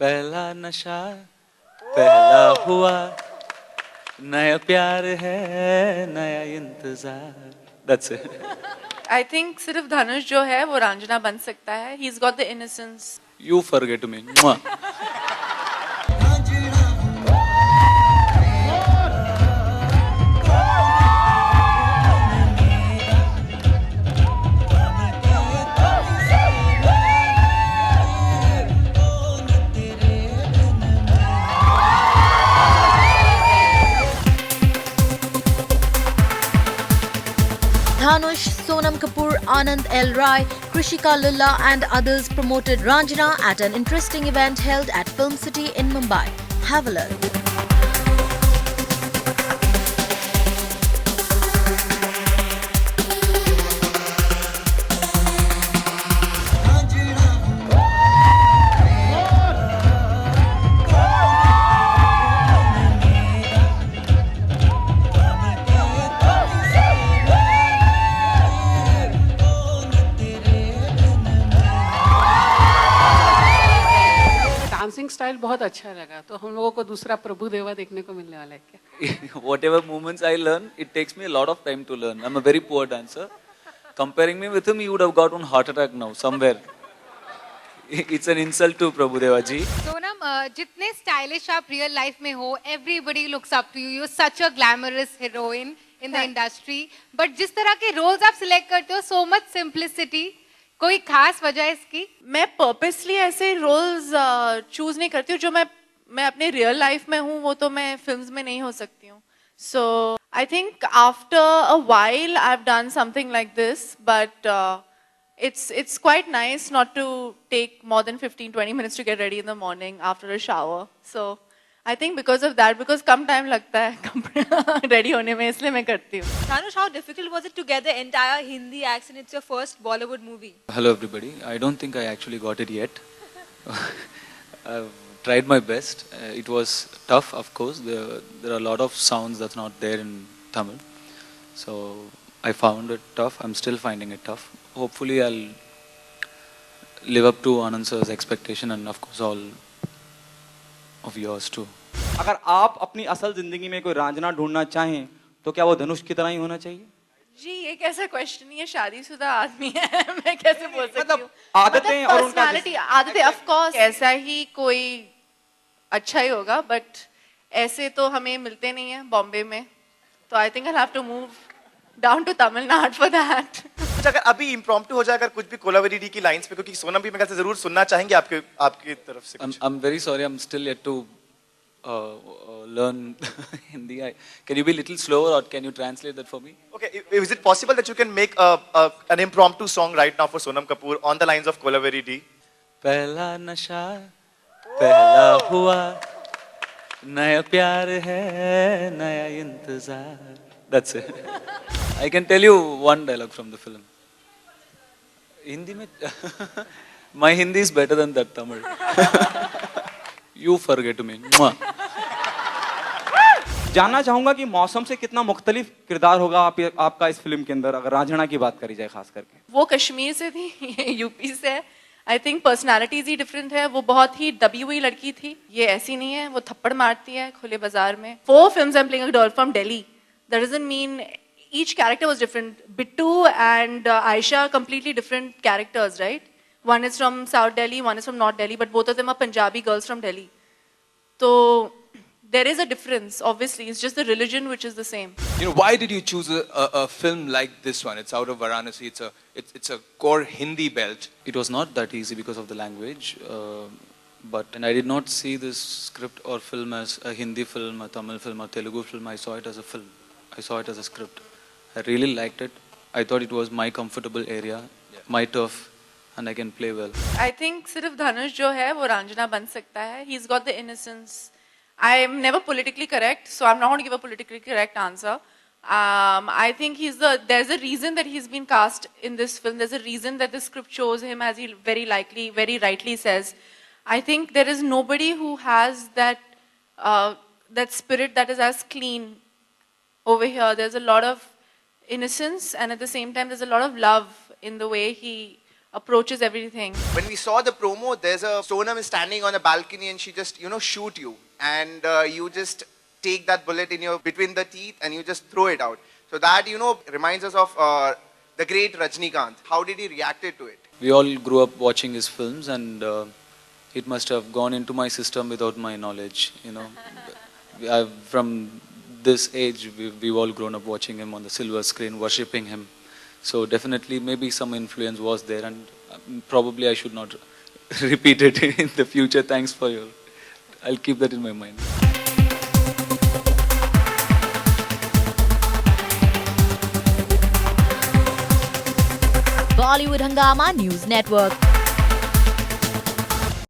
पहला नशा पहला हुआ नया प्यार है नया इंतजार. That's it. I think सिर्फ धनुष जो है वो रंजना बन सकता है. He's got the innocence. You forget me. Mwah. Dhanush, Sonam Kapoor, Anand L. Rai, Krishika Lulla and others promoted Ranjana at an interesting event held at Film City in Mumbai. Have a look. Dancing style बहुत अच्छा लगा, तो हम लोगों को दूसरा प्रभु देवा देखने को मिलने वाला है क्या? Whatever movements I learn, it takes me a lot of time to learn. I'm a very poor dancer. Comparing me with him, he would have got one heart attack now somewhere. It's an insult to Prabhudeva ji. Sonam, जितने stylish आप real life में हो, everybody looks up to you. You're such a glamorous heroine in the industry. But जिस तरह के roles आप select करते हो, so much simplicity. कोई खास वजह है इसकी? मैं पर्पसली ऐसे रोल्स चूज नहीं करती हूँ जो मैं अपने रियल लाइफ में हूँ, वो तो मैं फिल्म्स में नहीं हो सकती हूँ. So I think after a while I have done something like this, but it's quite nice not to take more than 15-20 minutes to get ready in the morning after a shower. So I think because of that, because come time लगता है ready होने में, इसलिए मैं करती हूँ. Dhanush, how difficult was it to get the entire Hindi accent? It's your first Bollywood movie. Hello everybody. I don't think I actually got it yet. I've tried my best. It was tough, of course. There are a lot of sounds that's not there in Tamil. So I found it tough. I'm still finding it tough. Hopefully I'll live up to Anand sir's expectation and of course all of yours too. अगर आप अपनी असल जिंदगी में कोई रांझना ढूंढना चाहें तो क्या वो धनुष की तरह ही होना चाहिए? जी, ये कैसा क्वेश्चन है? शादीशुदा आदमी है, मैं कैसे बोल सकती हूँ? आदतें और उनका पर्सनालिटी, आदतें ऑफ कोर्स ऐसा ही कोई अच्छा ही होगा, बट ऐसे तो हमें मिलते नहीं है बॉम्बे में, तो I think I have to move down to Tamil Nadu for that. कुछ अगर अभी इम्प्रॉम्प्टू हो जाए, अगर कुछ भी कोलावेरी डी की लाइंस पे, क्योंकि सोनम भी मेरे ख्याल से जरूर सुनना चाहेंगे आपकी तरफ से कुछ. I'm very sorry. I'm still yet to learn Hindi. Can you be a little slower or can you translate that for me? Okay, is it possible that you can make an impromptu song right now for Sonam Kapoor on the lines of Kolaveri D? पहला नशा पहला हुआ नया प्यार है नया इंतजार. That's it. I can tell you one dialogue from the film. Hindi में my Hindi is better than that Tamil. You forget me. Mwah. जानना चाहूंगा कि मौसम से कितना मुख्तलिफ किरदार होगा आपका इस फिल्म के अंदर, अगर रांझना की बात करी जाए खास करके. वो कश्मीर से थी, ये यूपी से है. I think personalities he different है. वो बहुत ही दबी हुई लड़की थी, ये ऐसी नहीं है. वो थप्पड़ मारती है खुले बाजार में. 4 films I'm playing a girl from Delhi. That doesn't mean each character was different. Bittu and Aisha completely different characters, right? One is from South Delhi, one is from North Delhi, but both of them are Punjabi girls from Delhi. So there is a difference, obviously. It's just the religion which is the same. You know, why did you choose a film like this one? It's out of Varanasi. It's a core Hindi belt. It was not that easy because of the language. And I did not see this script or film as a Hindi film, a Tamil film, or Telugu film. I saw it as a film. I saw it as a script. I really liked it. I thought it was my comfortable area, my turf, and I can play well. I think सिर्फ धनुष जो है वो रंजना बन सकता है. He's got the innocence. I am never politically correct, so I'm not going to give a politically correct answer. I think there's a reason that he's been cast in this film. There's a reason that the script shows him, as he very rightly says. I think there is nobody who has that spirit that is as clean over here. There's a lot of innocence, and at the same time there's a lot of love in the way he approaches everything. When we saw the promo, there's a Sonam is standing on a balcony and she just, shoot you. And you just take that bullet in between the teeth and you just throw it out. So that, reminds us of the great Rajnikant. How did he react to it? We all grew up watching his films, and it must have gone into my system without my knowledge. From this age, we've all grown up watching him on the silver screen, worshipping him. So definitely, maybe some influence was there, and probably I should not repeat it in the future. Thanks for your. I'll keep that in my mind. Bollywood Hungama News Network.